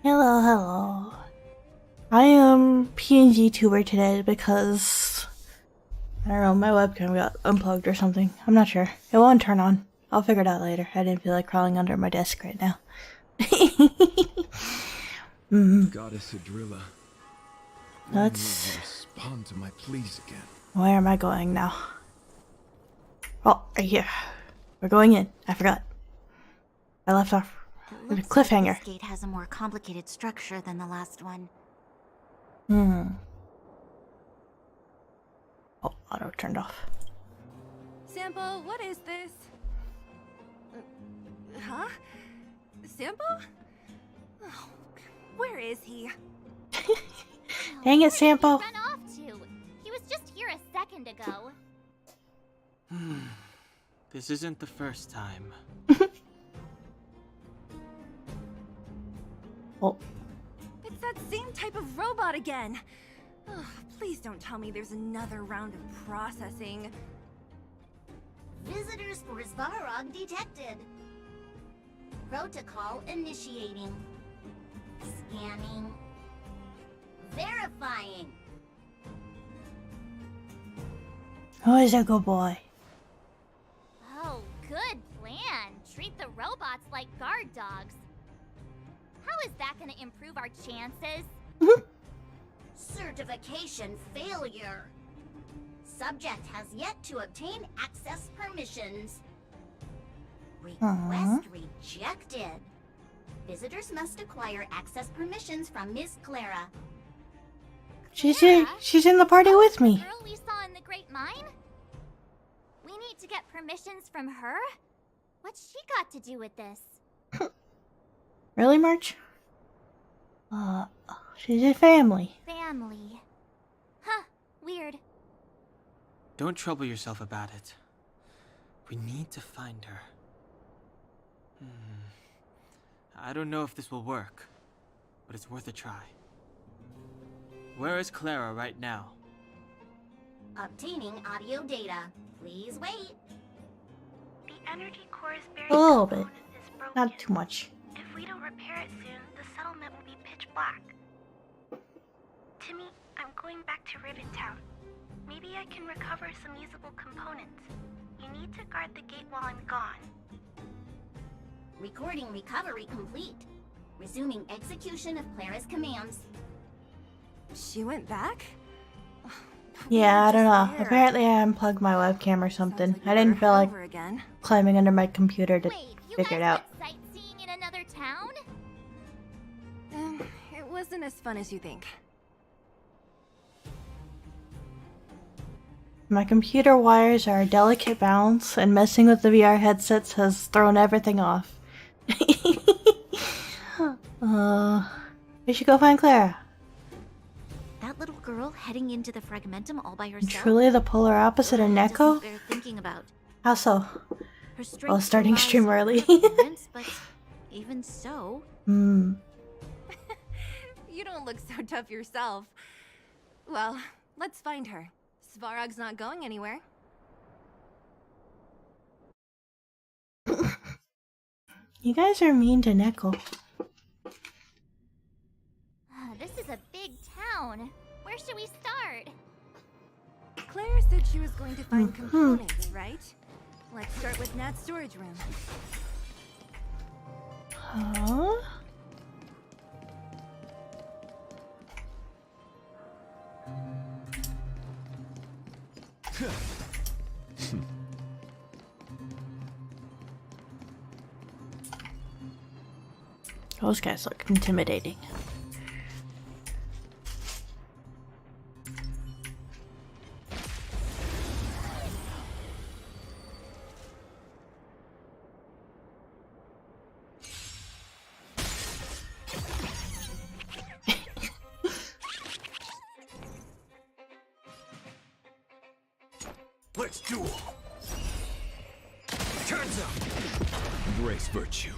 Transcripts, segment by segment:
Hello, hello. I am PNG tuber today because I don't know, my webcam got unplugged or something. I'm not sure. It won't turn on. I'll figure it out later. I didn't feel like crawling under my desk right now. Goddess Adrilla. Let's respond to my pleas again. Where am I going now? Oh, right here. We're going in. I forgot. I left off with a cliffhanger. Like this gate has a more complicated structure than the last one. Oh, auto turned off. Sampo, what is this? Huh? Sampo? Oh, where is he? Dang it, Sampo. Run off to. He was just here a second ago. This isn't the first time. Oh. It's that same type of robot again. Oh, please don't tell me there's another round of processing. Visitors for Svarog detected. Protocol initiating. Scanning. Verifying. Who is a good boy? Oh, good plan. Treat the robots like guard dogs. How is that gonna improve our chances? Certification failure. Subject has yet to obtain access permissions. Request rejected. Visitors must acquire access permissions from Miss Clara. She's here. She's in the party with The me. girl we saw in the Great Mine? We need to get permissions from her? What's she got to do with this? Really, March? She's a family. Family. Huh, weird. Don't trouble yourself about it. We need to find her. I don't know if this will work, but it's worth a try. Where is Clara right now? Obtaining audio data. Please wait. The energy core is buried. A little bit. Is broken. Not too much. If we don't repair it soon, the settlement will be pitch black. Timmy, I'm going back to Ribbon Town. Maybe I can recover some usable components. You need to guard the gate while I'm gone. Recording recovery complete. Resuming execution of Clara's commands. She went back? Yeah, I don't know. Just there. Apparently I unplugged my webcam or something. Sounds I didn't you feel were like over again. climbing under my computer to Wait, you figure guys it out. went sightseeing in another town? It wasn't as fun as you think. My computer wires are a delicate balance, and messing with the VR headsets has thrown everything off. We should go find Clara. That little girl heading into the Fragmentum all by herself? Truly the polar opposite of Doesn't Neko? bear thinking about. How so? Her strength Well, starting relies stream on early. her appearance, but even so, Hmm. You don't look so tough yourself. Well, let's find her. Svarog's not going anywhere. You guys are mean to Neko. This is a big town. Where should we start? Clara said she was going to find components, right? Let's start with Nat's storage room. Huh? Those guys look intimidating. Let's duel. Turns up. Embrace virtue.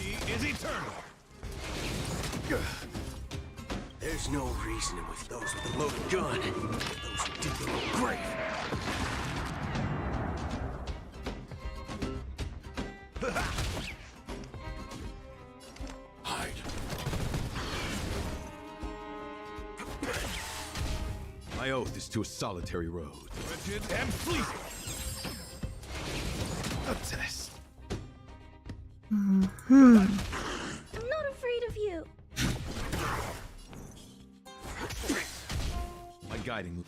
Beauty is eternal. There's no reasoning with those with a loaded gun. Those who dig their own grave. My oath is to a solitary road. Rigid and fleeting. A test. I'm not afraid of you. My guiding.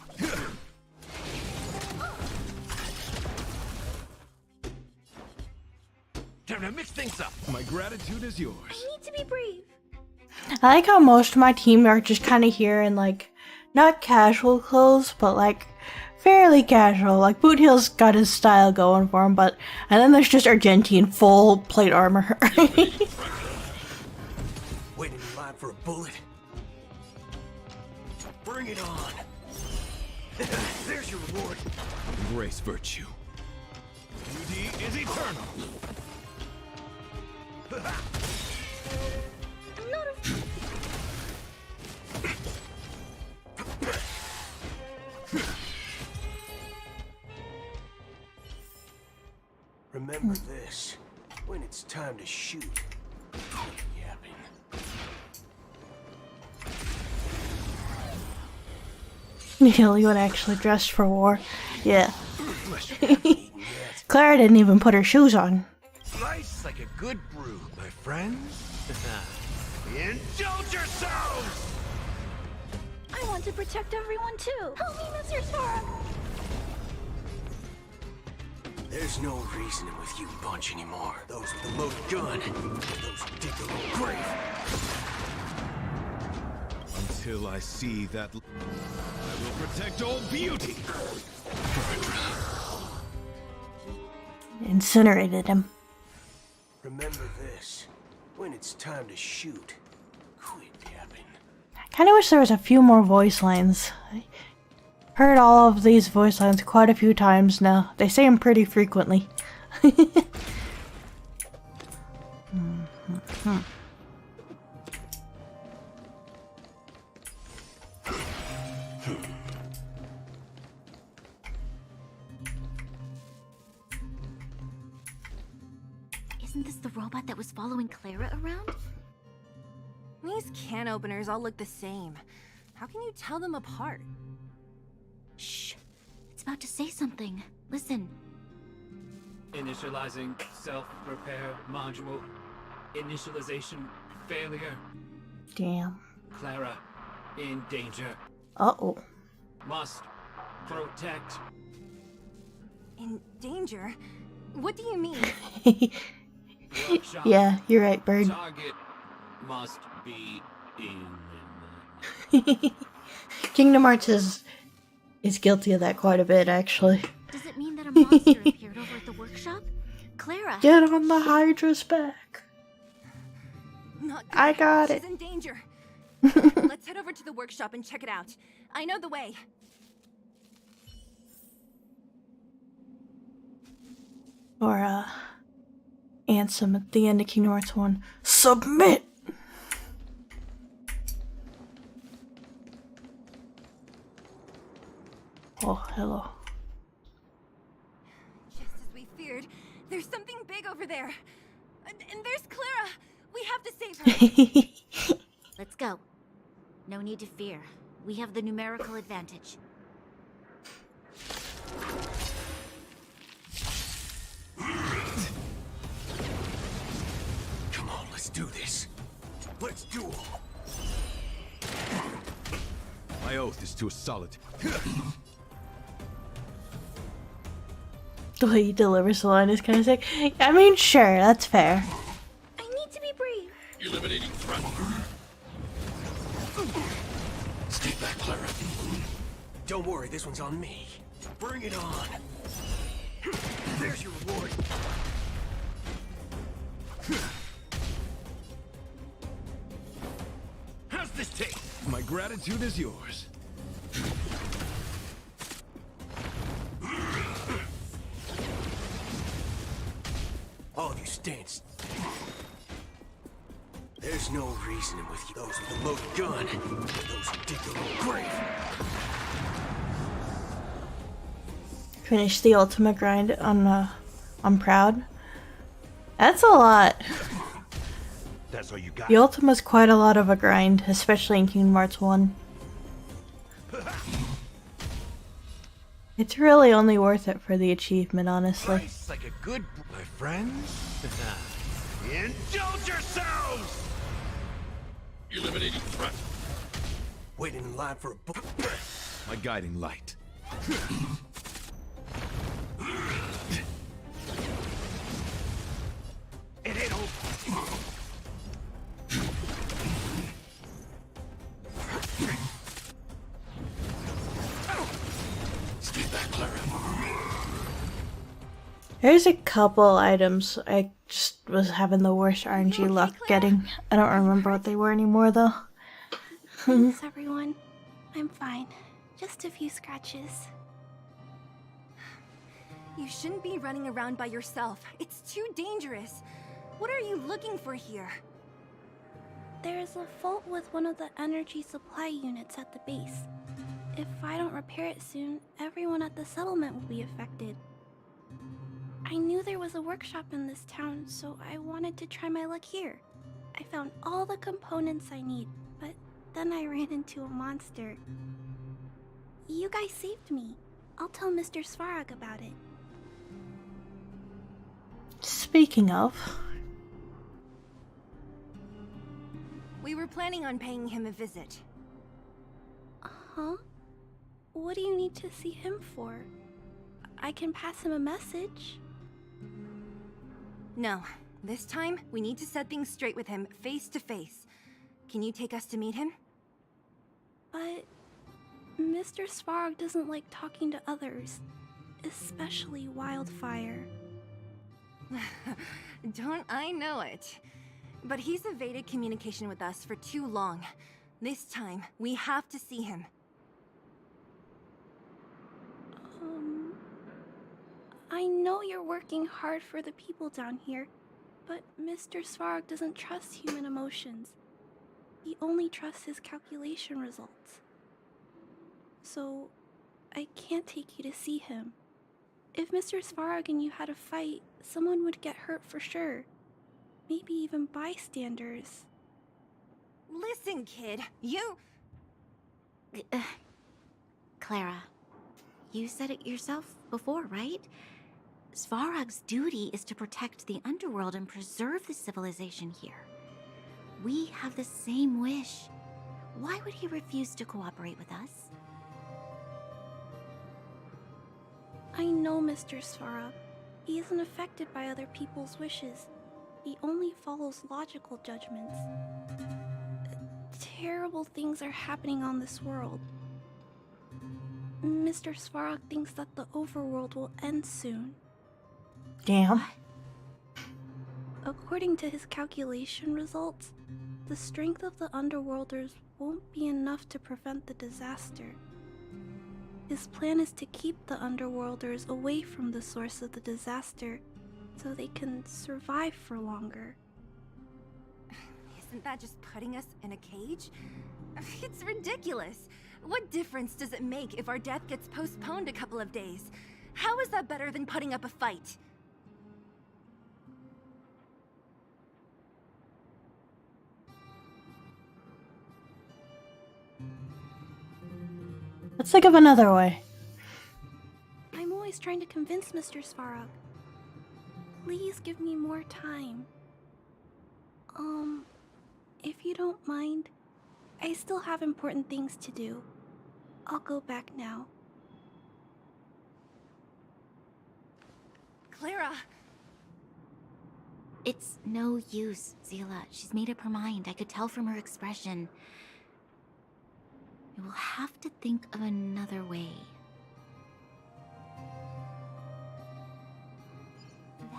Time to mix things up. My gratitude is yours. I need to be brave. I like how most of my team are just kind of here in like, not casual clothes, but like fairly casual. Like Boot Heel's got his style going for him, and then there's just Argentine full plate armor. Waiting in line for a bullet. Bring it on. There's your reward. Embrace virtue. Beauty is eternal. I'm not afraid. Remember this. When it's time to shoot. Yapping. Neil, you would actually dressed for war. Yeah. Clara didn't even put her shoes on. Slice like a good brew, my friends. Indulge yourselves! I want to protect everyone too. Help me, Mr. Sora. There's no reasoning with you bunch anymore. Those with the loaded gun. Those who dig their own grave. Until I see that, I will protect all beauty. Incinerated him. Remember this. When it's time to shoot, quit yapping. I kind of wish there was a few more voice lines. I heard all of these voice lines quite a few times now. They say them pretty frequently. Isn't this the robot that was following Clara around? These can openers all look the same. How can you tell them apart? Shh. It's about to say something. Listen. Initializing self-repair module. Initialization failure. Damn. Clara in danger. Uh-oh. Must protect. In danger? What do you mean? Workshop. Yeah, you're right, Bird. Target must be eliminated. Kingdom Hearts is guilty of that quite a bit, actually. Does it mean that a monster appeared over at the workshop? Clara! Get on the Hydra's back. Not good. I got She's it. in danger. Let's head over to the workshop and check it out. I know the way. Or, Ansem at the end of Kingdom Hearts 1. Submit! Oh, hello. Just as we feared, there's something big over there. And there's Clara. We have to save her. Let's go. No need to fear. We have the numerical advantage. Come on, let's do this. Let's duel. My oath is to a solid. The way he delivers the line is kind of sick. I mean, sure, that's fair. I need to be brave. Eliminating threat. Stay back, Clara. Don't worry, this one's on me. Bring it on. There's your reward. How's this taste? My gratitude is yours. All of you stand. There's no reasoning with you. Those with a loaded gun. Those who dig their own grave. Finish the ultimate grind on Proud. That's a lot. That's all you got. The Ultima's quite a lot of a grind, especially in Kingdom Hearts 1. It's really only worth it for the achievement, honestly. Nice, like a good my friends. Indulge yourselves! Eliminating threat. Waiting in line for a book. My guiding light. It ain't over. Stay back, Clara. There's a couple items I just was having the worst RNG luck getting. I don't remember what they were anymore though. Thanks, everyone. I'm fine. Just a few scratches. You shouldn't be running around by yourself. It's too dangerous. What are you looking for here? There's a fault with one of the energy supply units at the base. If I don't repair it soon, everyone at the settlement will be affected. I knew there was a workshop in this town, so I wanted to try my luck here. I found all the components I need, but then I ran into a monster. You guys saved me. I'll tell Mr. Svarog about it. Speaking of, We were planning on paying him a visit. Huh? What do you need to see him for? I can pass him a message. No, this time we need to set things straight with him face to face. Can you take us to meet him? But Mr. Svarog doesn't like talking to others, especially Wildfire. Don't I know it? But he's evaded communication with us for too long. This time, we have to see him. I know you're working hard for the people down here, but Mr. Svarog doesn't trust human emotions. He only trusts his calculation results. So, I can't take you to see him. If Mr. Svarog and you had a fight, someone would get hurt for sure. Maybe even bystanders. Listen, kid, you... Clara, you said it yourself before, right? Svarog's duty is to protect the underworld and preserve the civilization here. We have the same wish. Why would he refuse to cooperate with us? I know Mr. Svarog. He isn't affected by other people's wishes. He only follows logical judgments. Terrible things are happening on this world. Mr. Svarog thinks that the overworld will end soon. damn. According to his calculation results, the strength of the Underworlders won't be enough to prevent the disaster. His plan is to keep the Underworlders away from the source of the disaster so they can survive for longer. Isn't that just putting us in a cage? It's ridiculous. What difference does it make if our death gets postponed a couple of days? How is that better than putting up a fight? Let's think of another way. I'm always trying to convince Mr. Svarog. Please give me more time. If you don't mind, I still have important things to do. I'll go back now. Clara! It's no use, Zila. She's made up her mind. I could tell from her expression. We will have to think of another way.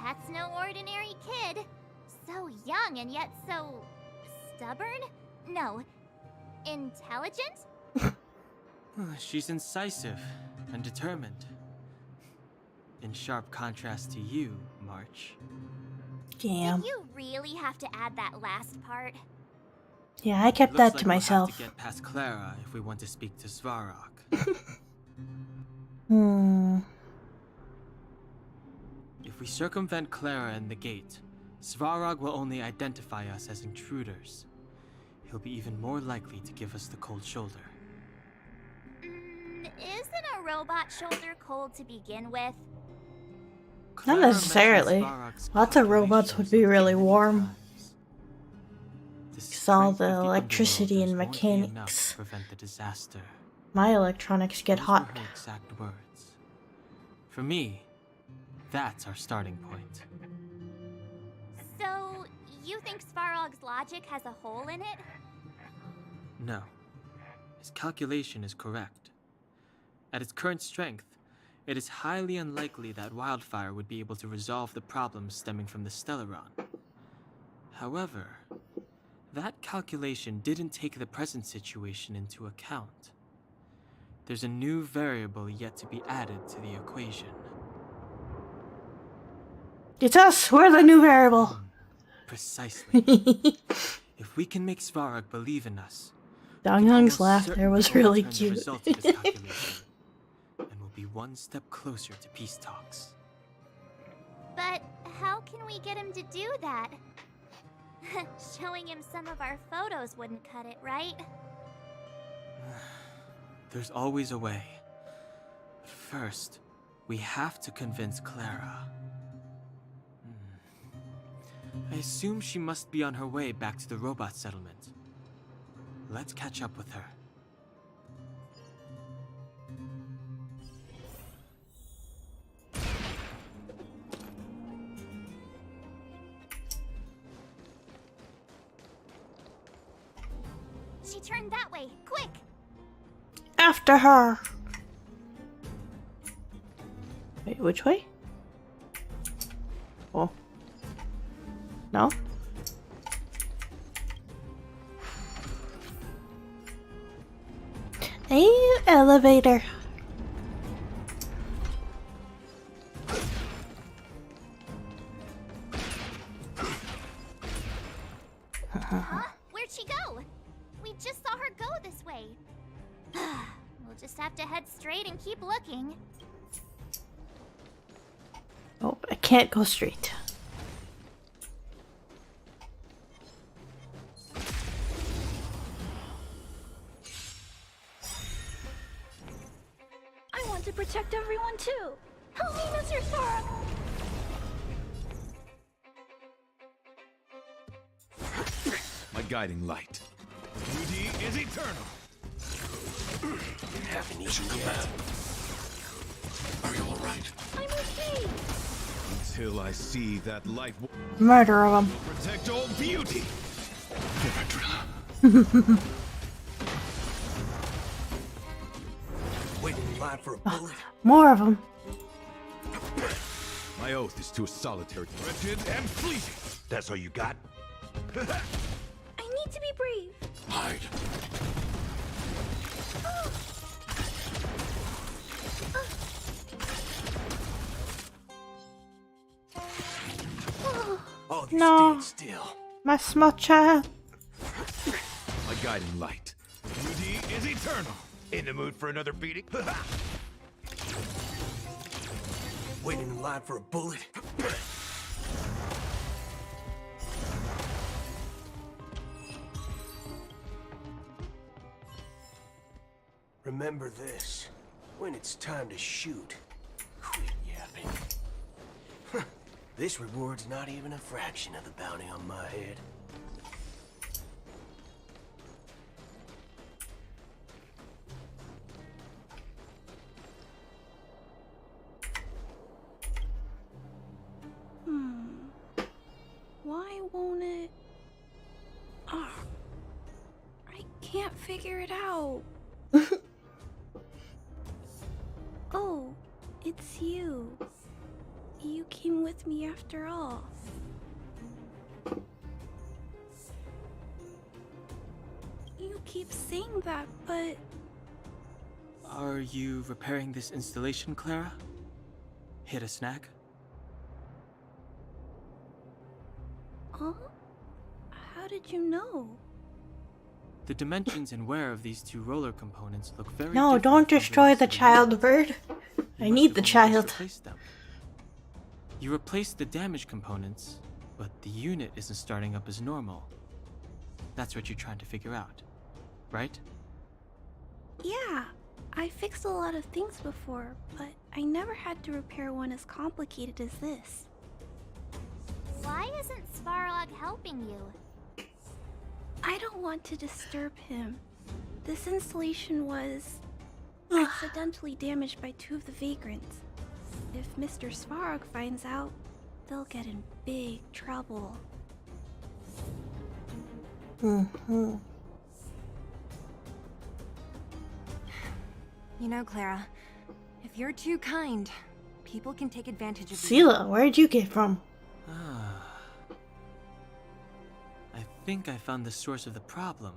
That's no ordinary kid. So young and yet so... stubborn? No. Intelligent? She's incisive and determined. In sharp contrast to you, March. Damn. Did you really have to add that last part? Yeah, I kept Looks that like to we'll myself. have to get past Clara if we want to speak to Svarog. If we circumvent Clara and the gate, Svarog will only identify us as intruders. He'll be even more likely to give us the cold shoulder. Isn't a robot shoulder cold to begin with? Not Clara necessarily. mentions Varrock's Lots of robots would be calculations really many warm. times. The 'Cause all strength the of electricity and underworlders won't be enough mechanics. to prevent the disaster. My electronics get Those hot. were her exact words. For me, that's our starting point. So, you think Svarog's logic has a hole in it? No. His calculation is correct. At its current strength, it is highly unlikely that Wildfire would be able to resolve the problems stemming from the Stellaron. However, that calculation didn't take the present situation into account. There's a new variable yet to be added to the equation. It's us! We're the new variable! Precisely. If we can make Svarog believe in us, Dong Hung's laugh there was really cute. Result of his calculation, and we'll be one step closer to peace talks. But how can we get him to do that? Showing him some of our photos wouldn't cut it, right? There's always a way. But first, we have to convince Clara. I assume she must be on her way back to the robot settlement. Let's catch up with her. She turned that way, quick! After her! Wait, which way? Oh. No? Hey, elevator. Huh? Where'd she go? We just saw her go this way. We'll just have to head straight and keep looking. Oh, I can't go straight. I want to protect everyone too. Help me, Mr. Sora. My guiding light. Beauty is eternal. Haven't eaten yet. Are you all right? I'm okay. Until I see that light will Murder of them. protect all beauty. Waiting in line for a bullet. More of them. My oath is to a solitary, wretched and fleeting. That's all you got? I need to be brave. Hide. Oh, you No. stand still. My small child. My guiding light. Beauty is eternal. In the mood for another beating? Waiting in line for a bullet. Remember this. When it's time to shoot, quit yapping. This reward's not even a fraction of the bounty on my head. Why won't it? Ah, I can't figure it out. Oh, it's you. You came with me after all. You keep saying that, but Are you repairing this installation, Clara? Hit a snag? huh? How did you know? The dimensions and wear of these two roller components look very No, different don't from destroy those the in child bird. You I must need have the only just child. replaced them. You replaced the damaged components, but the unit isn't starting up as normal. That's what you're trying to figure out, right? Yeah, I fixed a lot of things before, but I never had to repair one as complicated as this. Why isn't Svarog helping you? I don't want to disturb him. This installation was accidentally damaged by 2 of the vagrants. If Mr. Svarog finds out, they'll get in big trouble. Mm-hmm. You know, Clara, if you're too kind, people can take advantage of you. Sela, where'd you get from? I think I found the source of the problem.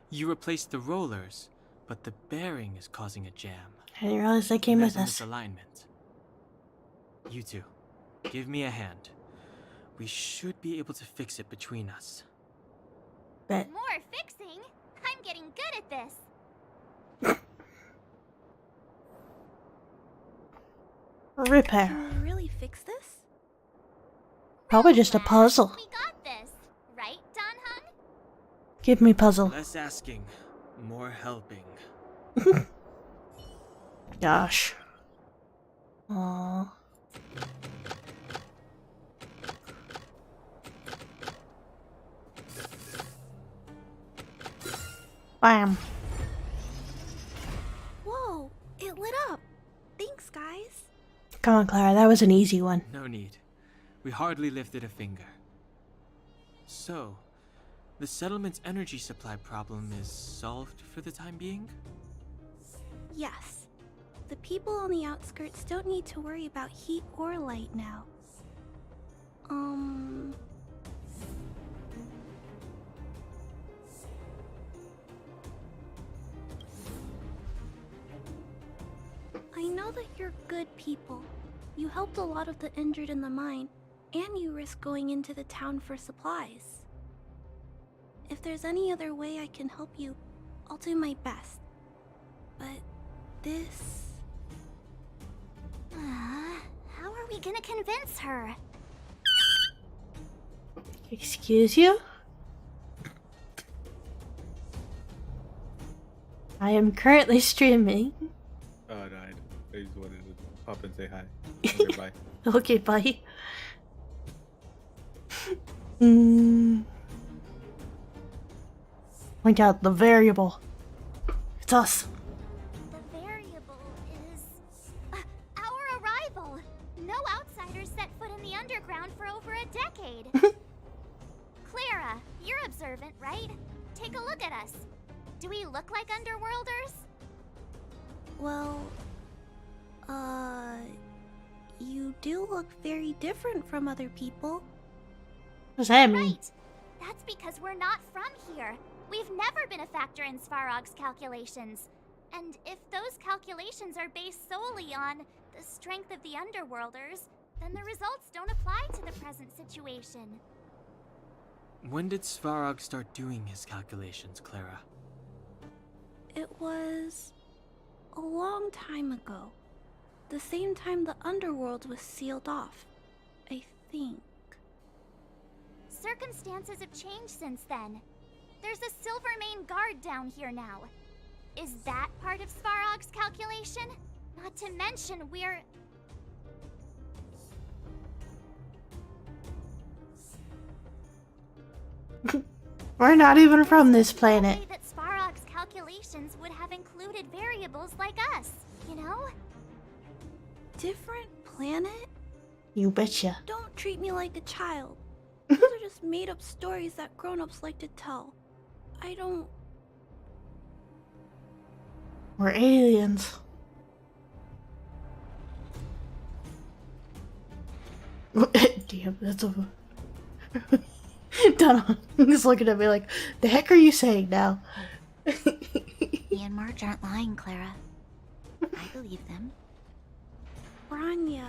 You replaced the rollers, but the bearing is causing a jam. I didn't realize they came with There's us. a misalignment. You two, give me a hand. We should be able to fix it between us. Bet. More fixing? I'm getting good at this. Repair. Can we really fix this? Probably just a puzzle. We got this, right, Don Hung? Give me puzzle. Less asking, more helping. Gosh. Aww. Bam. Whoa, it lit up. Thanks, guys. Come on, Clara, that was an easy one. No need. We hardly lifted a finger. So, the settlement's energy supply problem is solved for the time being? Yes. The people on the outskirts don't need to worry about heat or light now. I know that you're good people. You helped a lot of the injured in the mine, and you risked going into the town for supplies. If there's any other way I can help you, I'll do my best. But this... How are we gonna convince her? Excuse you? I am currently streaming. Oh, no, I just wanted to pop and say hi. Okay, bye. Okay, bye. Point out the variable. It's us. The variable is our arrival. No outsiders set foot in the underground for over a decade. Clara, you're observant, right? Take a look at us. Do we look like underworlders? Well, you do look very different from other people. What does that mean? Right. That's because we're not from here. We've never been a factor in Svarog's calculations. And if those calculations are based solely on the strength of the Underworlders, then the results don't apply to the present situation. When did Svarog start doing his calculations, Clara? It was a long time ago. The same time the underworld was sealed off, I think. Circumstances have changed since then. There's a Silvermane guard down here now. Is that part of Svarog's calculation? Not to mention we're... We're not even from this planet. That Svarog's calculations would have included variables like us, you know? Different planet? You betcha. Don't treat me like a child. Those are just made-up stories that grown-ups like to tell. I don't... We're aliens. Damn, that's a... Donna is looking at me like, the heck are you saying now? Me and Marge aren't lying, Clara. I believe them. Branya...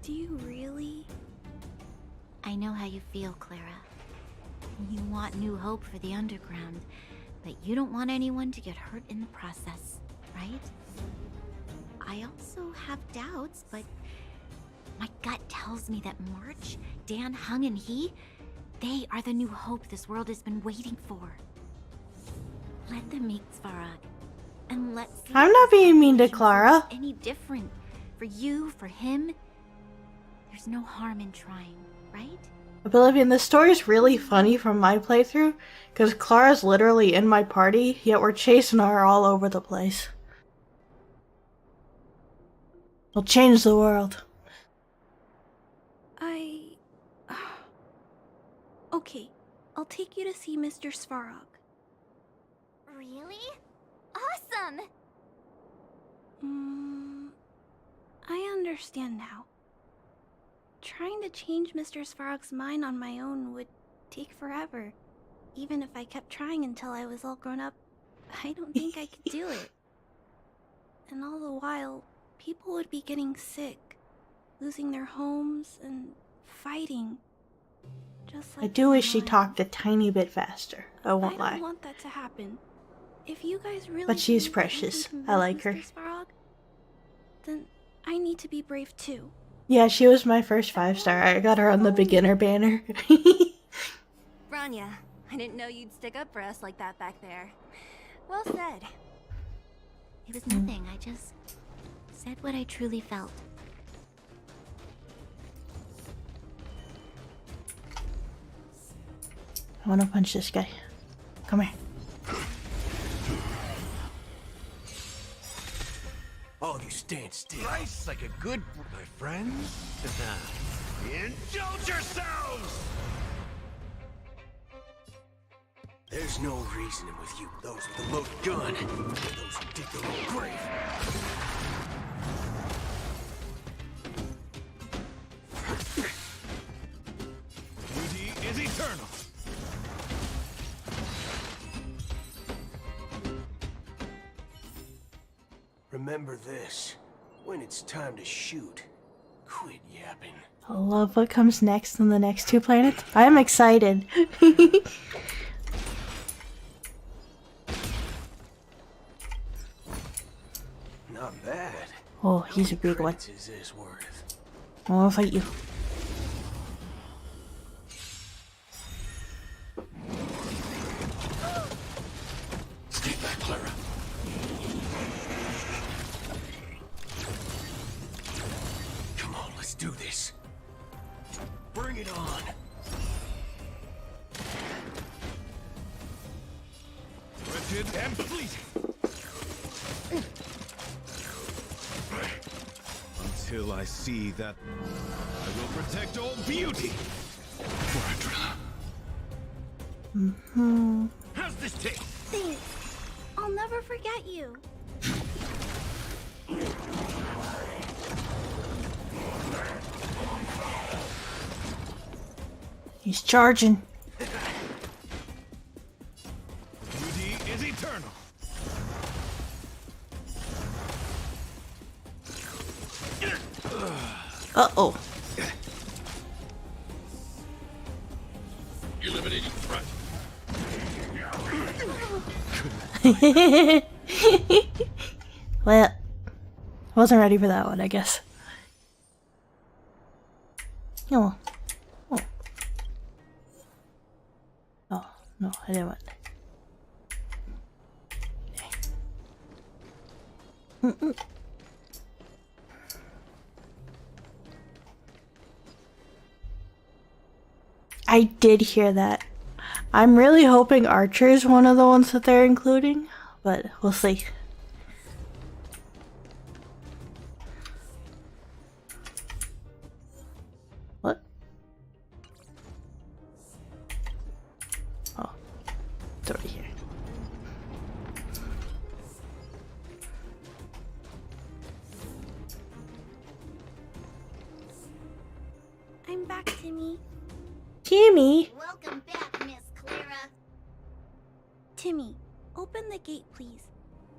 Do you really? I know how you feel, Clara. You want new hope for the underground, but you don't want anyone to get hurt in the process, right? I also have doubts, but my gut tells me that March, Dan Hung, and they are the new hope this world has been waiting for. Let them meet Svarog, And let's see I'm if not this being mean to calculation Clara. feels any different for you, for him. There's no harm in trying, right? Oblivion, this story's really funny from my playthrough, because Clara's literally in my party, yet we're chasing her all over the place. We'll change the world. Okay, I'll take you to see Mr. Svarog. Really? Awesome! I understand now. Trying to change Mr. Svarog's mind on my own would take forever. Even if I kept trying until I was all grown up, I don't think I could do it. And all the while, people would be getting sick, losing their homes, and fighting. Just like I do wish she mine. talked a tiny bit faster. I won't I lie. don't want that to happen. If you guys really But she's think that you precious. can I like convince her. Mr. Svarog, then I need to be brave too. Yeah, she was my first 5-star. I got her on the beginner banner. Rania, I didn't know you'd stick up for us like that back there. Well said. It was nothing. I just said what I truly felt. I want to punch this guy. Come here. All of you stand still. Nice, like a good, my friends. Indulge yourselves! There's no reasoning with you, those with a loaded gun, or those who dig their own grave. Duty is eternal. Remember this. When it's time to shoot, quit yapping. I love what comes next on the next 2 planets. I am excited. Not bad. Oh, he's a big one. Credits is this worth? I want to fight you. Stay back, Clara. Come on, let's do this. Bring it on. Wretched and fleeting. Until I see that I will protect all beauty. How's this taste? Thanks. I'll never forget you. He's charging. Beauty is eternal. Uh-oh. Eliminating threat. Well, wasn't ready for that one, I guess. Oh. Oh. Oh, no, I didn't want that. Mm-mm. I did hear that. I'm really hoping Archer is one of the ones that they're including, but we'll see. What? Oh, it's already here. I'm back, Timmy. Timmy! Welcome back, Miss Clara. Timmy, open the gate, please.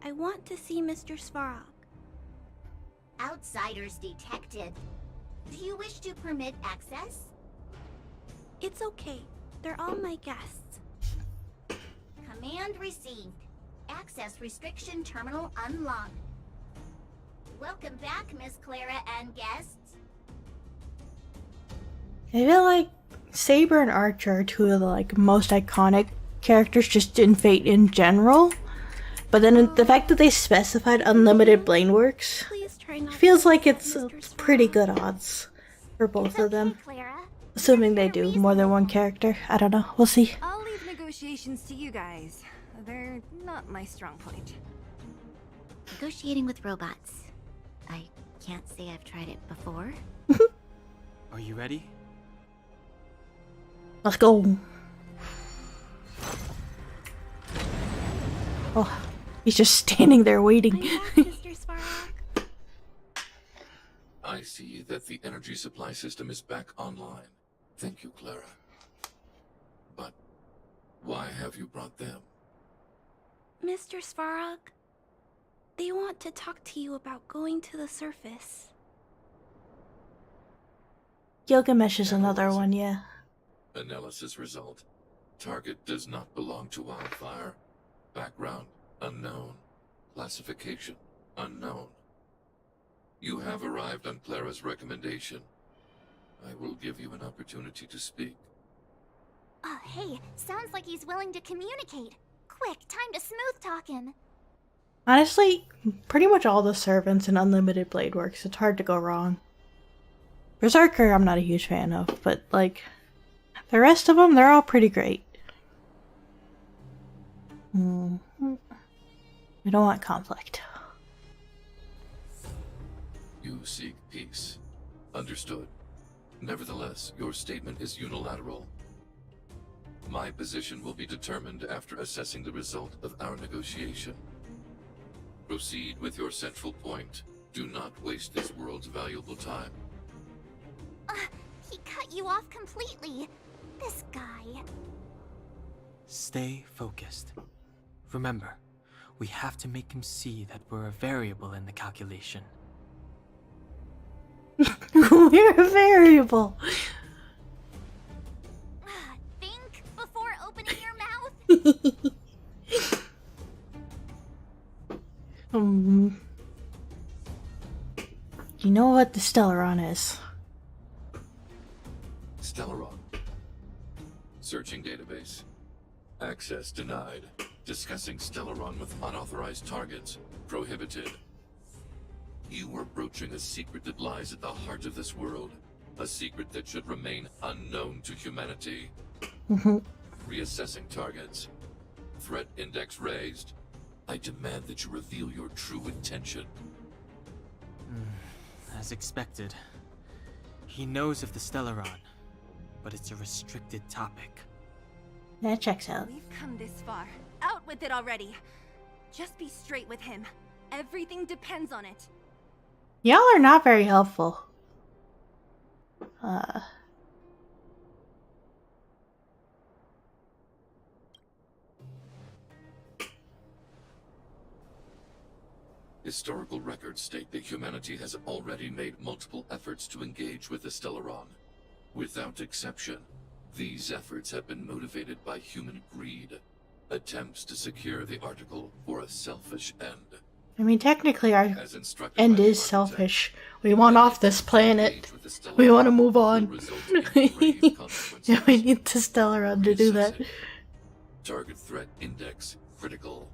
I want to see Mr. Svarog. Outsiders detected. Do you wish to permit access? It's okay. They're all my guests. Command received. Access restriction terminal unlocked. Welcome back, Miss Clara and guests. I feel like Saber and Archer are two of the most iconic characters just in Fate in general. But then the fact that they specified unlimited blade works Please try not feels to like upset it's Mr. pretty Sparrow. good odds for both It's of okay, them. Clara. Assuming they do more than one character. I don't know. We'll see. I'll leave negotiations to you guys. They're not my strong point. Negotiating with robots. I can't say I've tried it before. Are you ready? Let's go. Oh, he's just standing there waiting. I'm back, Mr. Sparrow. I see that the energy supply system is back online. Thank you, Clara. But why have you brought them? Mr. Svarog, they want to talk to you about going to the surface. Gilgamesh is another one, yeah. Analysis result. Target does not belong to Wildfire. Background unknown. Classification unknown. You have arrived on Clara's recommendation. I will give you an opportunity to speak. Oh, hey, sounds like he's willing to communicate. Quick, time to smooth talk him. Honestly, pretty much all the servants in Unlimited Blade Works, it's hard to go wrong. Berserker, I'm not a huge fan of, but like, the rest of them, they're all pretty great. We don't want conflict. You seek peace. Understood. Nevertheless, your statement is unilateral. My position will be determined after assessing the result of our negotiation. Proceed with your central point. Do not waste this world's valuable time. He cut you off completely. This guy. Stay focused. Remember, we have to make him see that we're a variable in the calculation. We're a variable. Think before opening your mouth. You know what the Stellaron is? Stellaron. Searching database. Access denied. Discussing Stellaron with unauthorized targets. Prohibited. You are broaching a secret that lies at the heart of this world. A secret that should remain unknown to humanity. Reassessing targets. Threat index raised. I demand that you reveal your true intention. As expected. He knows of the Stellaron, but it's a restricted topic. That checks out. We've come this far. Out with it already. Just be straight with him. Everything depends on it. Y'all are not very helpful. Historical records state that humanity has already made multiple efforts to engage with the Stellaron. Without exception, these efforts have been motivated by human greed, attempts to secure the article for a selfish end. I mean, technically our As instructed end by the is architect, selfish. We want off this planet. engage with the Stellaron We want to move will on. result in grave consequences. Yeah, we need the Stellaron to do that. Reassessing. Target threat index critical.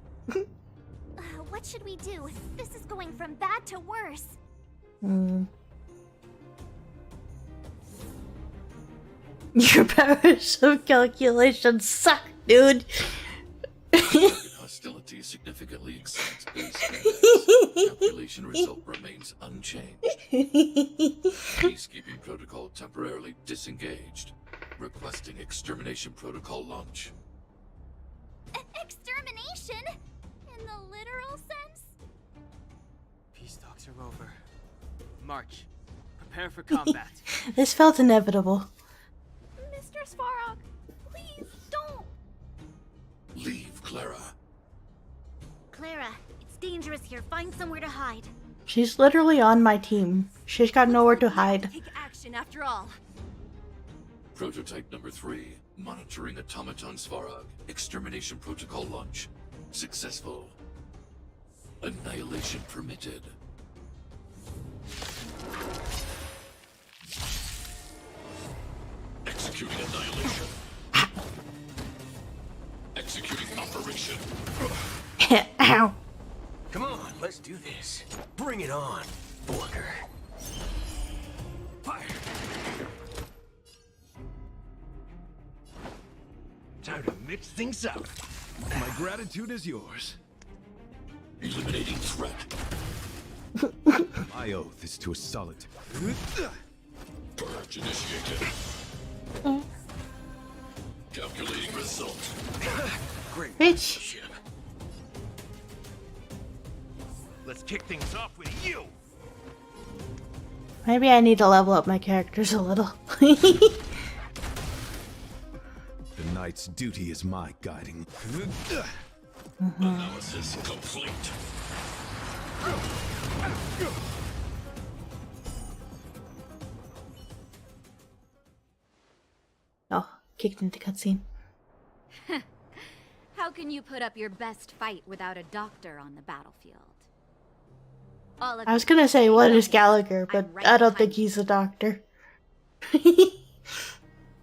What should we do? This is going from bad to worse. Your powers of calculation suck, dude. Target hostility significantly exceeds base index. Calculation result remains unchanged. Peacekeeping protocol temporarily disengaged. Requesting extermination protocol launch. Extermination? In the literal sense? Peace talks are over. March. Prepare for combat. This felt inevitable. Mr. Svarog, please don't. Leave, Clara. Clara, it's dangerous here. Find somewhere to hide. She's literally on my team. She's got nowhere to hide. Take action after all. Prototype number 3. Monitoring automaton Svarog. Extermination protocol launch. Successful. Annihilation permitted. Executing annihilation. Executing operation. Ow. Come on, let's do this. Bring it on, Borker. Fire! Time to mix things up. My gratitude is yours. Eliminating threat. My oath is to a solid. Purge initiated. Calculating result. Great. Bitch. Let's kick things off with you. Maybe I need to level up my characters a little. The knight's duty is my guiding. Analysis complete. Oh, kicked into cutscene. How can you put up your best fight without a doctor on the battlefield? All of I was gonna say, what is Gallagher, but I'm right I don't behind think he's a doctor. Nat,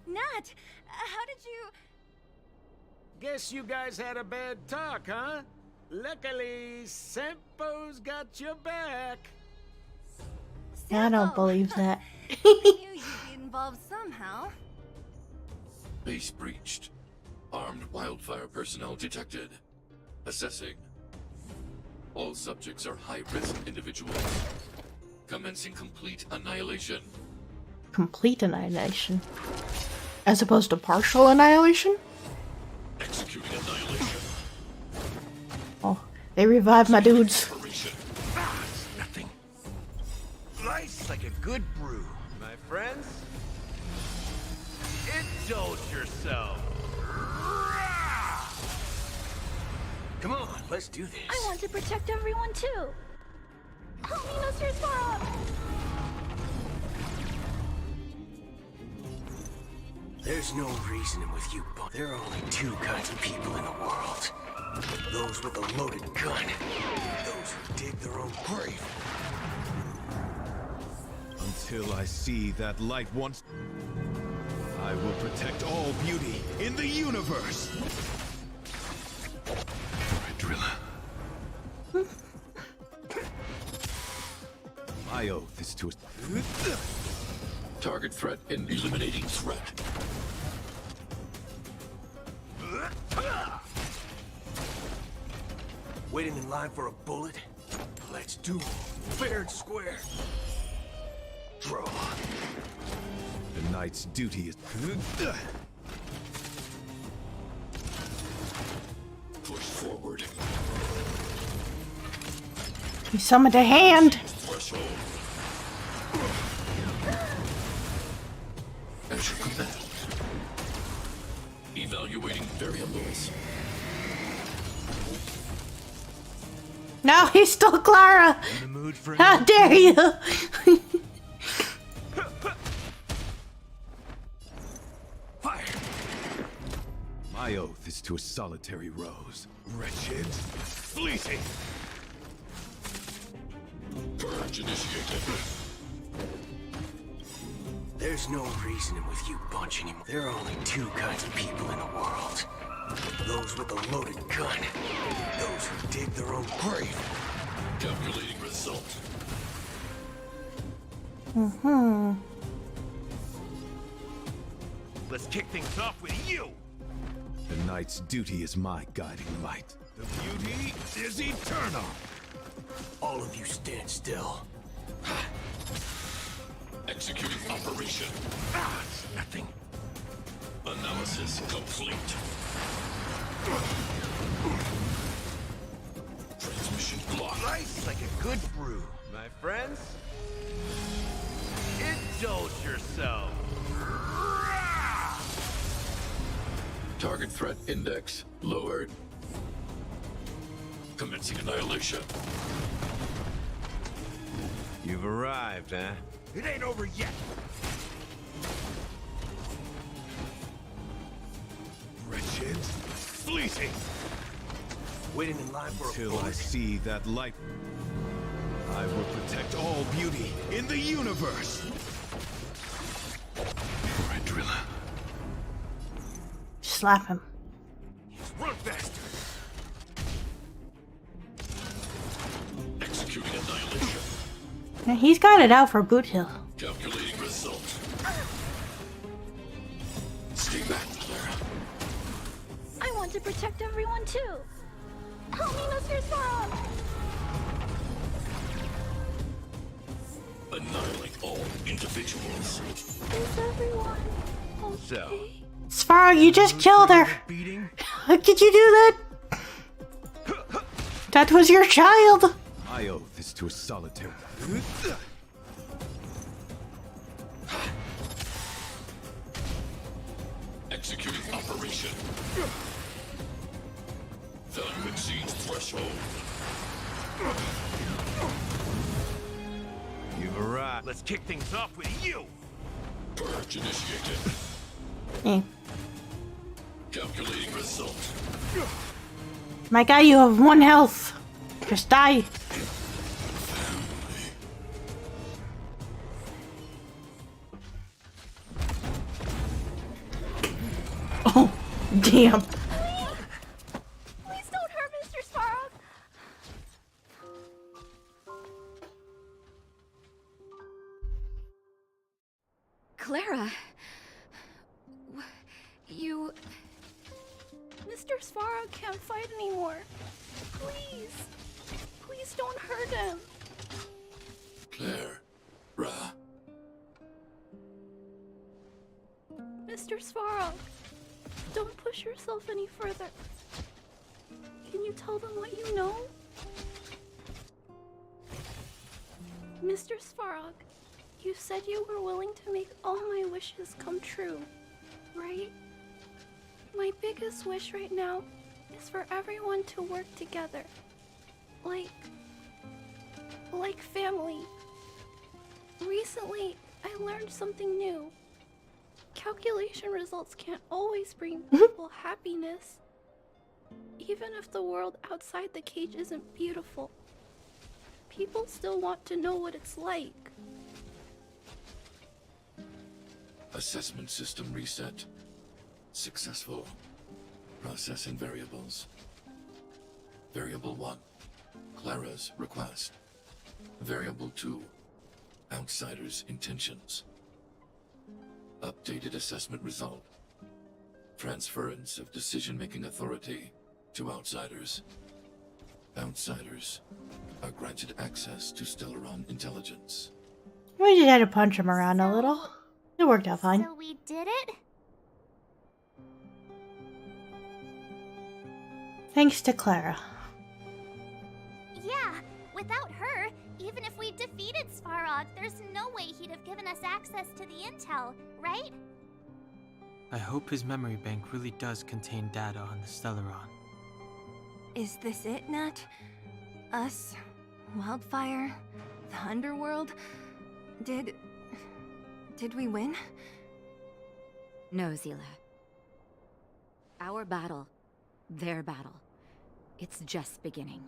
how did you... Guess you guys had a bad talk, huh? Luckily, Sempo's got your back. I don't believe that. I knew you'd be involved somehow. Base breached. Armed wildfire personnel detected. Assessing. All subjects are high-risk individuals. Commencing complete annihilation. Complete annihilation. As opposed to partial annihilation? Executing annihilation. Oh, they revived my dudes. Operation. It's nothing. Life's like a good brew, my friends. Indulge yourself. Come on, let's do this. I want to protect everyone too. Help me, Mr. Svarog! There's no reasoning with you, but there are only two kinds of people in the world. Those with a loaded gun. Those who dig their own grave. Until I see that light once, I will protect all beauty in the universe. Driller. My oath is to... Target threat and eliminating threat. Waiting in line for a bullet? Let's duel. Fair and square. Draw. The knight's duty is... Push forward. He summoned a hand! Threshold. As your command. Evaluating variables. No, he stole Clara! In the mood for How dare you! fire! My oath is to a solitary rose. Wretched. Fleeting. Purge initiated. There's no reasoning with you bunch anymore. There are only two kinds of people in the world. Those with a loaded gun. Those who dig their own grave. Calculating result. Let's kick things off with you! The knight's duty is my guiding light. The beauty is eternal! All of you stand still. Executing operation. It's nothing. Analysis complete. Transmission blocked. Life's like a good brew, my friends. Indulge yourself. Target threat index lowered. Commencing annihilation. You've arrived, huh? It ain't over yet. Wretched. Fleeting. Waiting in line for a Till I bullet. see that light, I will protect all beauty in the universe. Alright, driller. Slap him. Run faster. He's got it out for Boot Hill. Calculating result. Stay back, Clara. I want to protect everyone too. Help me, Mr. Svarog! Annihilate all individuals. Is everyone okay? Svarog, you just killed her. How could you do that? That was your child. I owe this to a solitary. Executing operation. Value exceeds threshold. You've arrived. Let's kick things off with you. Purge initiated. Eh. Calculating result. My guy, you have 1 health. Just die. Oh, damn. Please don't hurt Mr. Svarog! Clara. You... Mr. Svarog can't fight anymore. Please. Please don't hurt him. Clara. Mr. Svarog, don't push yourself any further. Can you tell them what you know? Mr. Svarog, you said you were willing to make all my wishes come true, right? My biggest wish right now is for everyone to work together. Like family. Recently, I learned something new. Calculation results can't always bring people happiness. Even if the world outside the cage isn't beautiful, people still want to know what it's like. Assessment system reset. Successful. Processing variables. Variable 1. Clara's request. Variable 2. Outsider's intentions. Updated assessment result. Transference of decision-making authority to outsiders. Outsiders are granted access to Stellaron intelligence. We just had to punch him around a little. It worked out fine. So we did it? Thanks to Clara. Yeah, without her, even if we defeated Svarog, there's no way he'd have given us access to the intel, right? I hope his memory bank really does contain data on the Stellaron. Is this it, Nat? Us? Wildfire? The underworld? Did we win? No, Zila. Our battle, their battle, it's just beginning.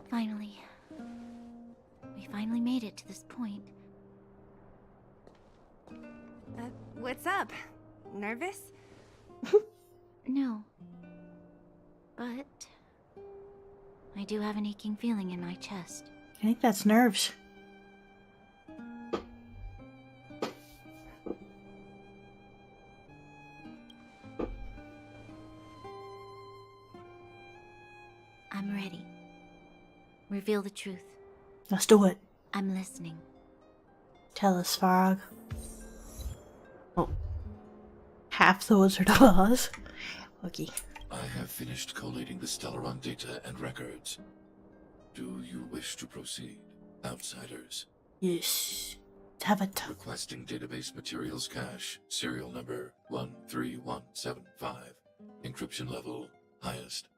Finally. We finally made it to this point. What's up? Nervous? No. But I do have an aching feeling in my chest. I think that's nerves. I'm ready. Reveal the truth. Let's do it. I'm listening. Tell us, Farag. Oh. Half the Wizard of Oz. Okay. I have finished collating the Stellaron data and records. Do you wish to proceed, outsiders? Yes. Have it. Requesting database materials cache, serial number 13175. Encryption level highest.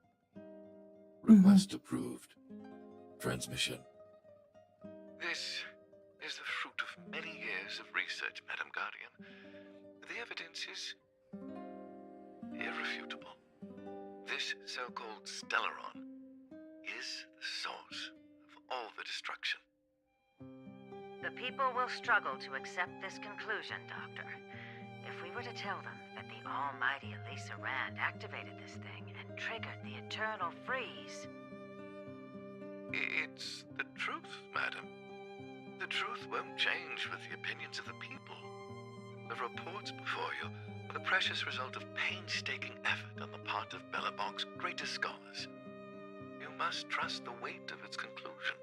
Request approved. Transmission. This is the fruit of many years of research, Madam Guardian. The evidence is irrefutable. This so-called Stellaron is the source of all the destruction. The people will struggle to accept this conclusion, Doctor. If we were to tell them that the almighty Elisa Rand activated this thing and triggered the eternal freeze... It's the truth, madam. The truth won't change with the opinions of the people. The reports before you are the precious result of painstaking effort on the part of Belobog's greatest scholars. You must trust the weight of its conclusion.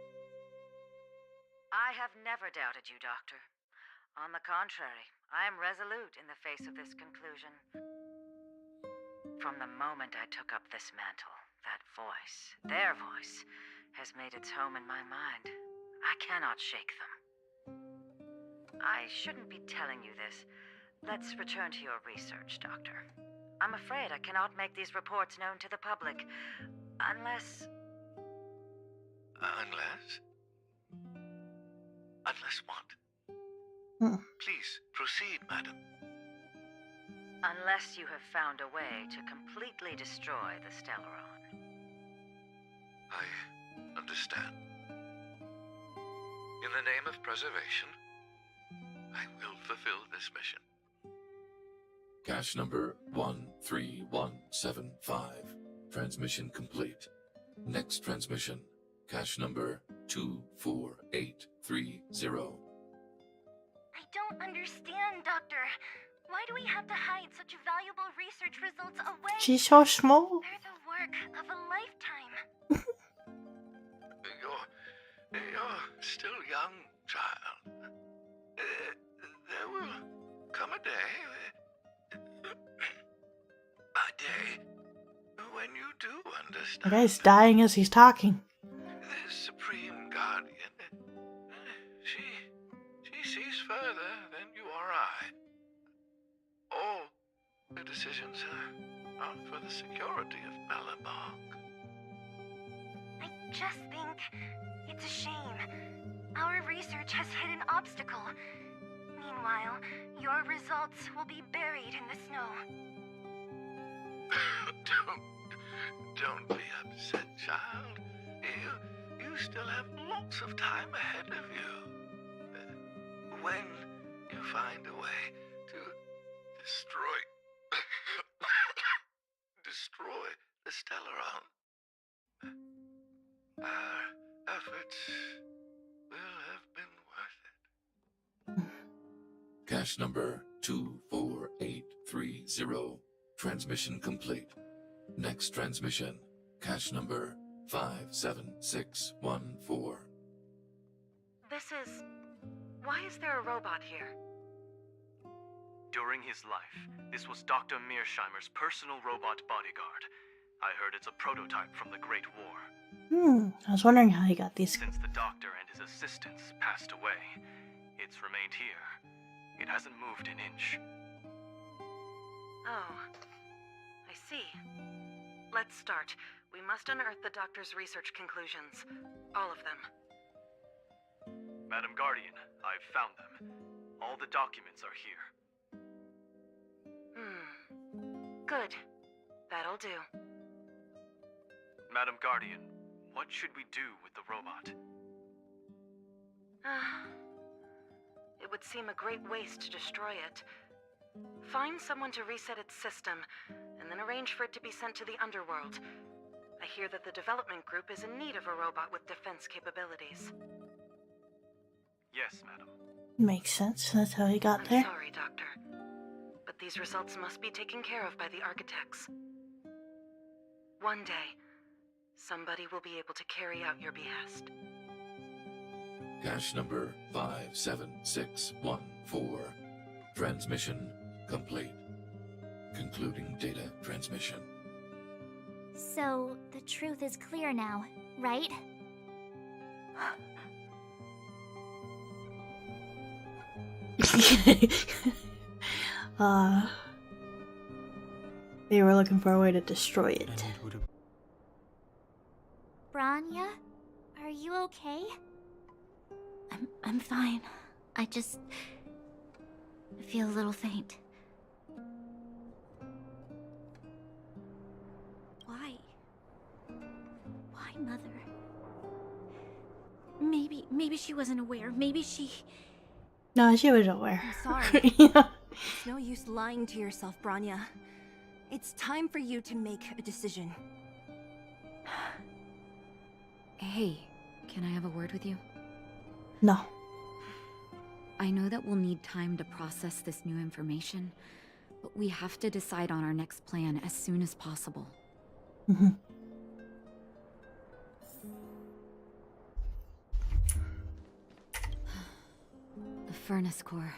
I have never doubted you, Doctor. On the contrary, I am resolute in the face of this conclusion. From the moment I took up this mantle, that voice, their voice, has made its home in my mind. I cannot shake them. I shouldn't be telling you this. Let's return to your research, Doctor. I'm afraid I cannot make these reports known to the public, unless... Unless? Unless what? Please, proceed, madam. Unless you have found a way to completely destroy the Stellaron. I understand. In the name of preservation, I will fulfill this mission. Cache number 13175. Transmission complete. Next transmission. Cache number 24830. I don't understand, Doctor. Why do we have to hide such valuable research results away? She's so small. They're the work of a lifetime. You're still young, child. There will come a day when you do The understand. guy's dying as he's talking. The Supreme Guardian, she sees further than you or I. All the decisions are for the security of Belobog. I just think it's a shame. Our research has hit an obstacle. Meanwhile, your results will be buried in the snow. Don't be upset, child. You still have lots of time ahead of you. When you find a way to destroy the Stellaron, our efforts will have been worth it. Cache number 24830. Transmission complete. Next transmission. Cache number 57614. Why is there a robot here? During his life, this was Dr. Mearsheimer's personal robot bodyguard. I heard it's a prototype from the Great War. I was wondering how he got these. Since the doctor and his assistants passed away, it's remained here. It hasn't moved an inch. Oh, I see. Let's start. We must unearth the doctor's research conclusions. All of them. Madam Guardian, I've found them. All the documents are here. Good. That'll do. Madam Guardian, what should we do with the robot? It would seem a great waste to destroy it. Find someone to reset its system, and then arrange for it to be sent to the underworld. I hear that the development group is in need of a robot with defense capabilities. Yes, madam. Makes sense. That's how he got there. Sorry, Doctor. But these results must be taken care of by the architects. One day, somebody will be able to carry out your behest. Cache number 57614. Transmission complete. Concluding data transmission. So, the truth is clear now, right? They were looking for a way to destroy it. Branya, are you okay? I'm fine. I feel a little faint. Why? Why, Mother? Maybe maybe she wasn't aware. Maybe she... No, she was aware. I'm sorry. Yeah. It's no use lying to yourself, Branya. It's time for you to make a decision. Hey, can I have a word with you? No. I know that we'll need time to process this new information, but we have to decide on our next plan as soon as possible. Mm-hmm. The furnace core.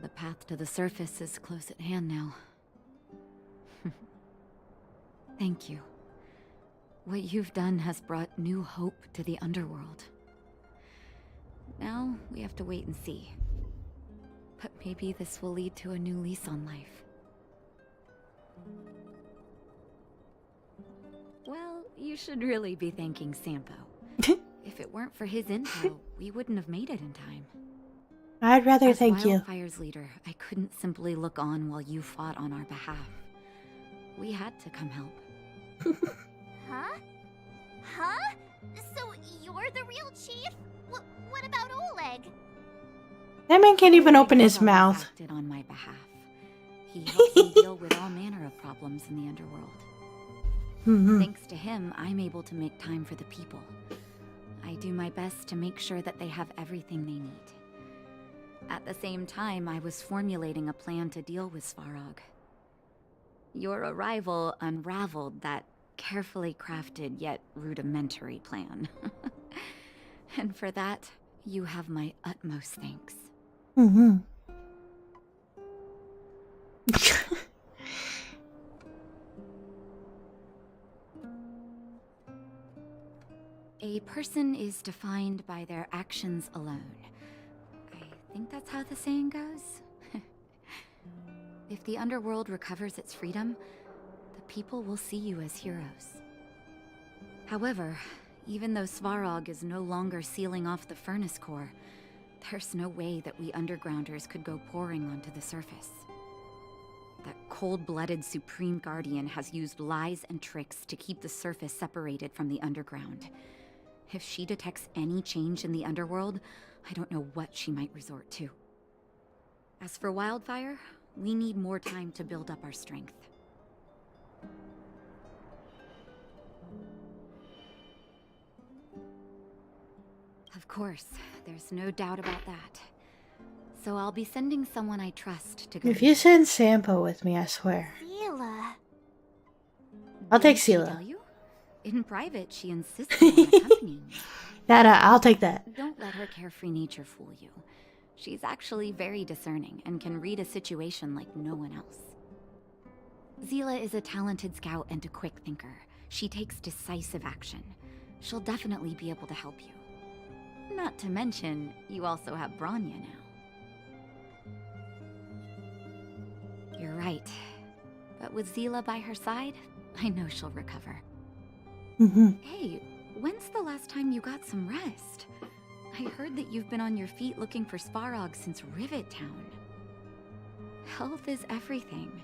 The path to the surface is close at hand now. Thank you. What you've done has brought new hope to the underworld. Now, we have to wait and see. But maybe this will lead to a new lease on life. Well, you should really be thanking Sampo. If it weren't for his intel, we wouldn't have made it in time. I'd rather As thank you. Wildfire's leader, I couldn't simply look on while you fought on our behalf. We had to come help. Huh? Huh? So you're the real chief? What about Oleg? That man can't even open his mouth. Acted on my behalf. He helps me deal with all manner of problems in the underworld. Mm-hmm. Thanks to him, I'm able to make time for the people. I do my best to make sure that they have everything they need. At the same time, I was formulating a plan to deal with Svarog. Your arrival unraveled that carefully crafted yet rudimentary plan. And for that, you have my utmost thanks. Mm-hmm. A person is defined by their actions alone. I think that's how the saying goes. If the underworld recovers its freedom, the people will see you as heroes. However, even though Svarog is no longer sealing off the furnace core, there's no way that we undergrounders could go pouring onto the surface. That cold-blooded Supreme Guardian has used lies and tricks to keep the surface separated from the underground. If she detects any change in the underworld, I don't know what she might resort to. As for Wildfire, we need more time to build up our strength. Of course, there's no doubt about that. So I'll be sending someone I trust to go. If you send Sampo with me, I swear. Seela. I'll take Didn't she Seela. tell you? In private, she insisted on accompanying me. I'll take that. Don't let her carefree nature fool you. She's actually very discerning and can read a situation like no one else. Seela is a talented scout and a quick thinker. She takes decisive action. She'll definitely be able to help you. Not to mention, you also have Branya now. You're right. But with Seela by her side, I know she'll recover. Mm-hmm. Hey, when's the last time you got some rest? I heard that you've been on your feet looking for Svarog since Rivet Town. Health is everything.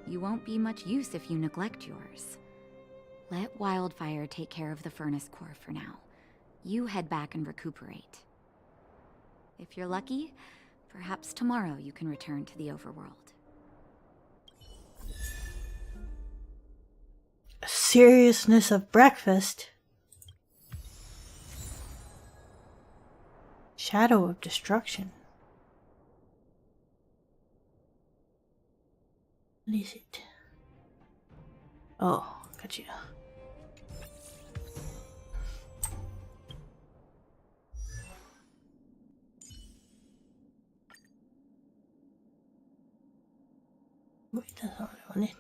You won't be much use if you neglect yours. Let Wildfire take care of the furnace core for now. You head back and recuperate. If you're lucky, perhaps tomorrow you can return to the overworld. Seriousness of breakfast. Shadow of destruction. What is it? Oh, gotcha. Wait, that's not what I wanted.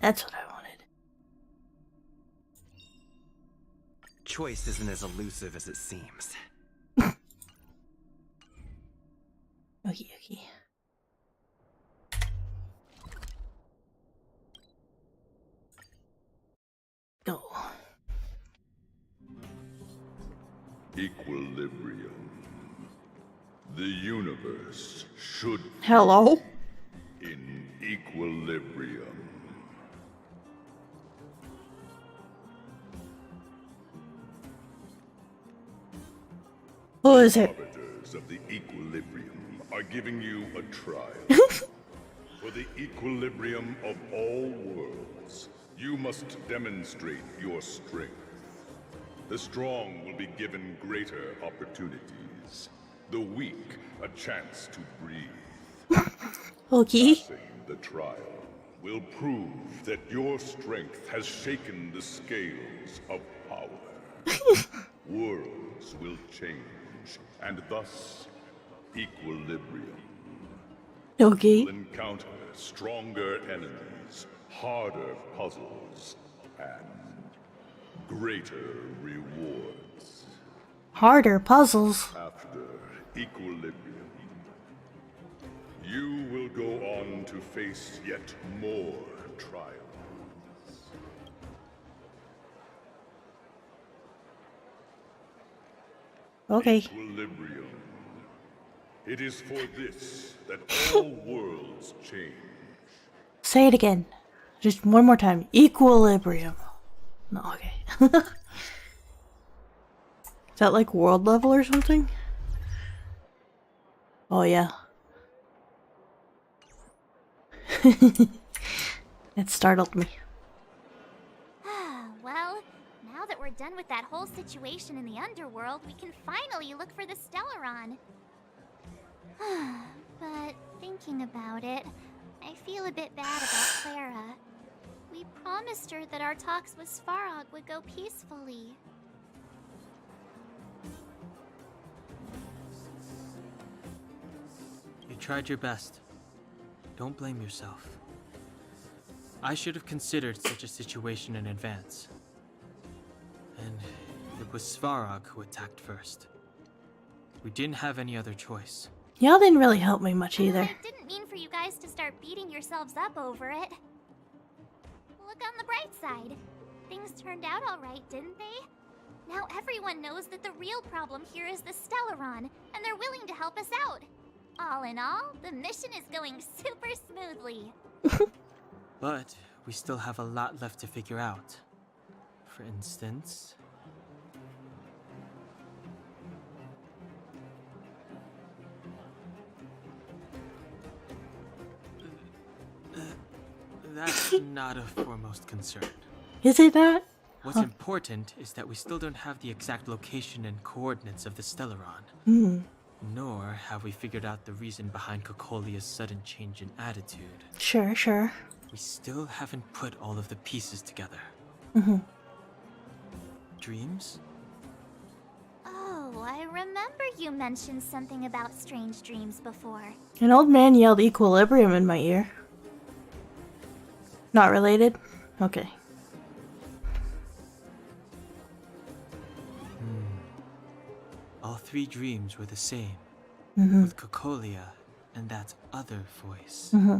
That's what I wanted. Choice isn't as elusive as it seems. Okay. Go. Equilibrium. The universe should Hello? be in equilibrium. Who is it? Arbiters of the equilibrium are giving you a trial. For the equilibrium of all worlds, you must demonstrate your strength. The strong will be given greater opportunities. The weak a chance to breathe. Okay. Passing the trial will prove that your strength has shaken the scales of power. Worlds will change, and thus equilibrium. Okay. Will encounter stronger enemies, harder puzzles, and greater rewards. Harder puzzles. After equilibrium, you will go on to face yet more trials. Okay. Equilibrium. It is for this that all worlds change. Say it again. Just one more time. Equilibrium. No, okay. Is that like world level or something? Oh yeah. It startled me. Well, now that we're done with that whole situation in the underworld, we can finally look for the Stellaron. But thinking about it, I feel a bit bad about Clara. We promised her that our talks with Svarog would go peacefully. You tried your best. Don't blame yourself. I should have considered such a situation in advance. And it was Svarog who attacked first. We didn't have any other choice. Y'all didn't really help me much either. I didn't mean for you guys to start beating yourselves up over it. Look on the bright side. Things turned out alright, didn't they? Now everyone knows that the real problem here is the Stellaron, and they're willing to help us out. All in all, the mission is going super smoothly. But we still have a lot left to figure out. For instance... That's not a foremost concern. Is it not? What's important is that we still don't have the exact location and coordinates of the Stellaron. Hmm. Nor have we figured out the reason behind Cocolia's sudden change in attitude. Sure, sure. We still haven't put all of the pieces together. Mm-hmm. Dreams? Oh, I remember you mentioned something about strange dreams before. An old man yelled equilibrium in my ear. Not related? Okay. All three dreams were the same. Mm-hmm. With Cocolia and that other voice. Mm-hmm.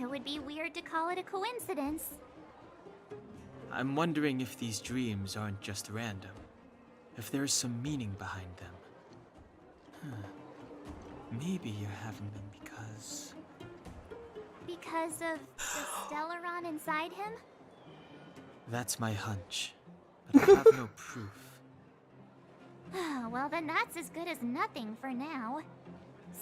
It would be weird to call it a coincidence. I'm wondering if these dreams aren't just random. If there's some meaning behind them. Maybe you're having them because... Because of the Stellaron inside him? That's my hunch. But I have no proof. Well, then that's as good as nothing for now.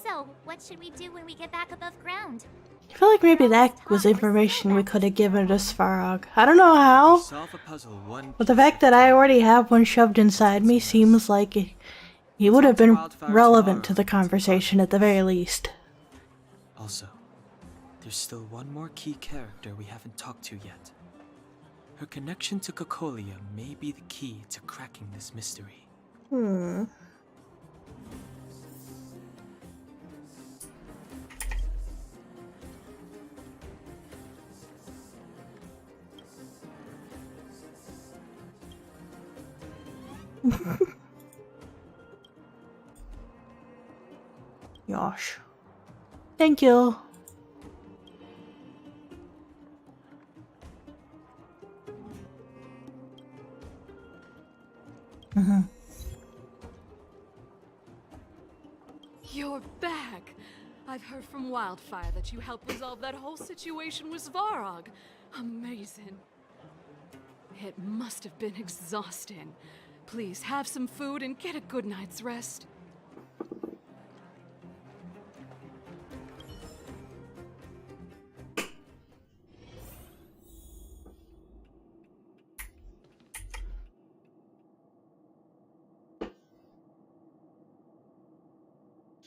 So, what should we do when we get back above ground? I feel like maybe that was information we could have given to Svarog. I don't know how, Solve a puzzle one but the fact that I already have one shoved inside me seems like he would have been relevant to the conversation at the very least. Also, there's still one more key character we haven't talked to yet. Her connection to Cocolia may be the key to cracking this mystery. Hmm. Gosh. Thank you. Mm-hmm. You're back! I've heard from Wildfire that you helped resolve that whole situation with Svarog. Amazing. It must have been exhausting. please have some food and get a good night's rest.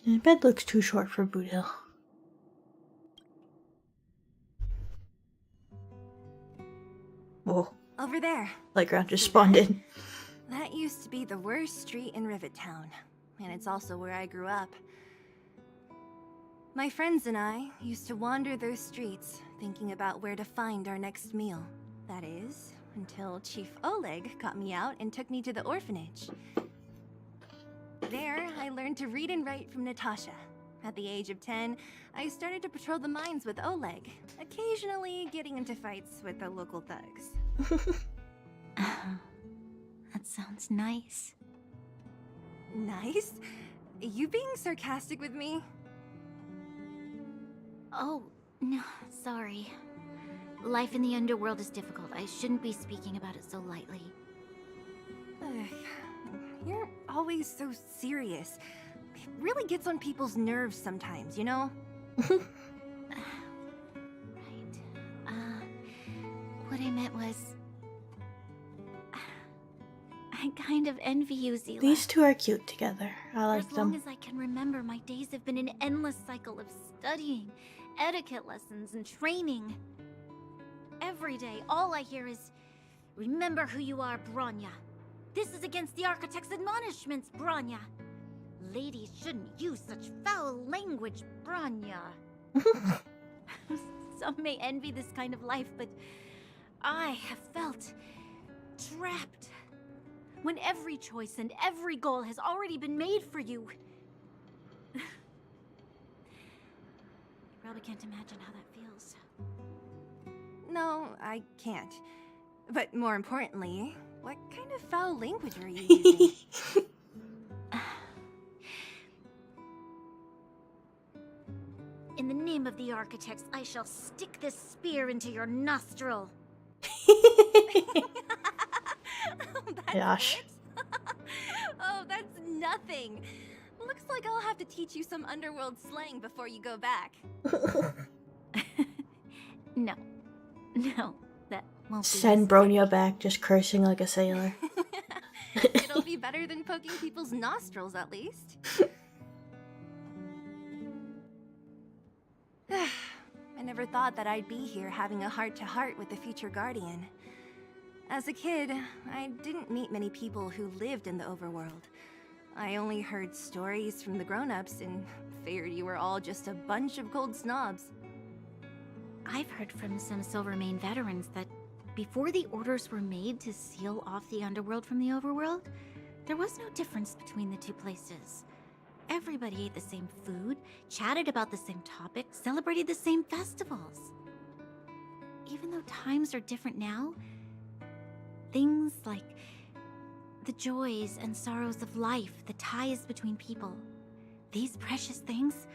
The bed looks too short for Boot Hill. Whoa. Over there. Playground just spawned in. That used to be the worst street in Rivet Town, and it's also where I grew up. My friends and I used to wander those streets, thinking about where to find our next meal. That is, until Chief Oleg got me out and took me to the orphanage. There, I learned to read and write from Natasha. At the age of 10, I started to patrol the mines with Oleg, occasionally getting into fights with the local thugs. That sounds nice. Nice? You being sarcastic with me? Oh, no, sorry. Life in the underworld is difficult. I shouldn't be speaking about it so lightly. You're always so serious. It really gets on people's nerves sometimes, you know? Right. What I meant was... I kind of envy you, Zila. These two are cute together. I like As long them. as I can remember, my days have been an endless cycle of studying, etiquette lessons, and training. Every day, all I hear is, remember who you are, Bronya. This is against the Architect's admonishments, Bronya. Ladies shouldn't use such foul language, Bronya. Some may envy this kind of life, but I have felt trapped. When every choice and every goal has already been made for you. You probably can't imagine how that feels. No, I can't. But more importantly, what kind of foul language are you using? In the name of the Architects, I shall stick this spear into your nostril. Gosh. Oh, that's nothing. Looks like I'll have to teach you some underworld slang before you go back. No, that won't be. Send Bronya back, just cursing like a sailor. It'll be better than poking people's nostrils, at least. I never thought that I'd be here having a heart-to-heart with the future Guardian. As a kid, I didn't meet many people who lived in the overworld. I only heard stories from the grown-ups and figured you were all just a bunch of cold snobs. I've heard from some Silvermane veterans that before the orders were made to seal off the underworld from the overworld, there was no difference between the two places. Everybody ate the same food, chatted about the same topics, celebrated the same festivals. Even though times are different now, things like the joys and sorrows of life, the ties between people, these precious things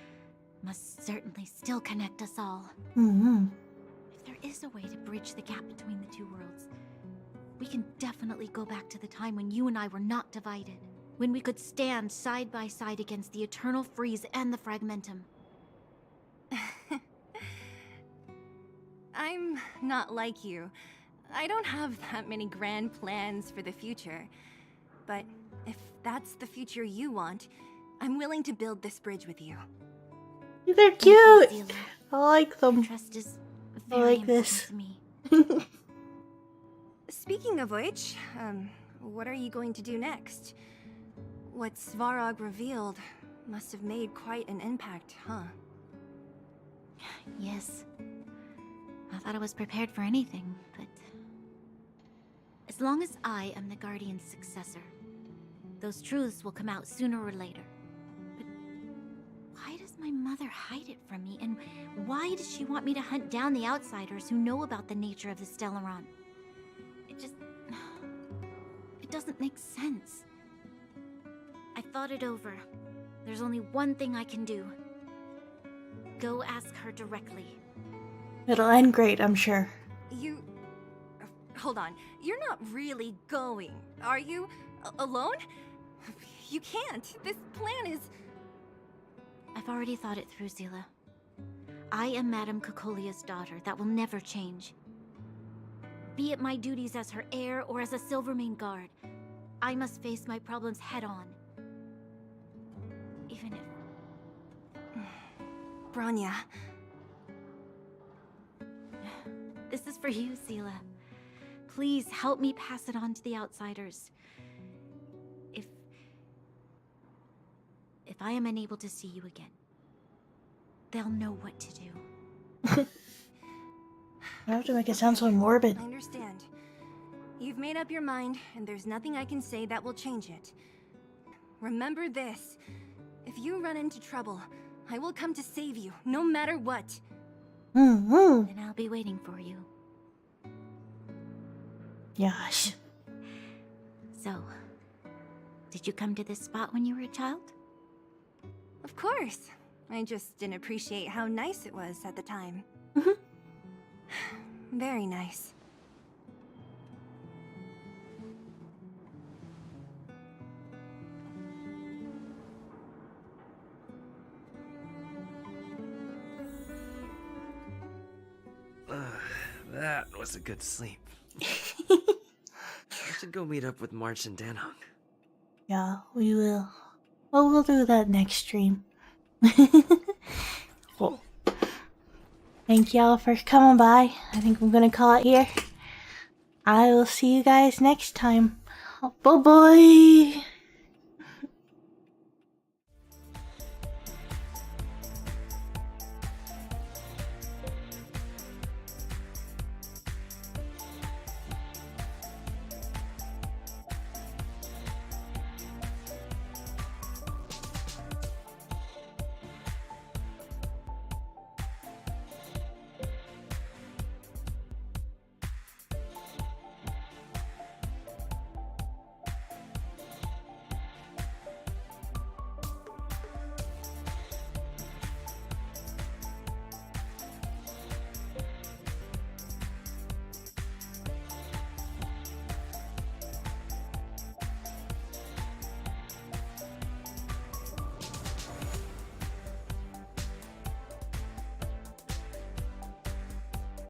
must certainly still connect us all. Mm-hmm. If there is a way to bridge the gap between the two worlds, we can definitely go back to the time when you and I were not divided, when we could stand side by side against the Eternal Freeze and the Fragmentum. I'm not like you. I don't have that many grand plans for the future. But if that's the future you want, I'm willing to build this bridge with you. They're cute! I like them. Trust is I very like this. to me. Speaking of which, what are you going to do next? What Svarog revealed must have made quite an impact, huh? Yes. I thought I was prepared for anything, but... as long as I am the Guardian's successor, those truths will come out sooner or later. But why does my mother hide it from me, and why does she want me to hunt down the outsiders who know about the nature of the Stellaron? It doesn't make sense. I thought it over. There's only one thing I can do. Go ask her directly. It'll end great, I'm sure. Hold on. You're not really going, are you? Alone? You can't. This plan is... I've already thought it through, Zila. I am Madame Cocolia's daughter. That will never change. Be it my duties as her heir or as a Silvermane guard, I must face my problems head-on. Even if... Bronya. This is for you, Zila. Please help me pass it on to the outsiders. If I am unable to see you again, they'll know what to do. I have to make it sound so morbid. I understand. You've made up your mind, and there's nothing I can say that will change it. Remember this. If you run into trouble, I will come to save you, no matter what. Then I'll be waiting for you. Gosh. So, did you come to this spot when you were a child? Of course. I just didn't appreciate how nice it was at the time. Very nice. That was a good sleep. I should go meet up with March and Danhong. Yeah, we will. Well, we'll do that next stream. Cool. Thank y'all for coming by. I think I'm gonna call it here. I will see you guys next time. Bye bye.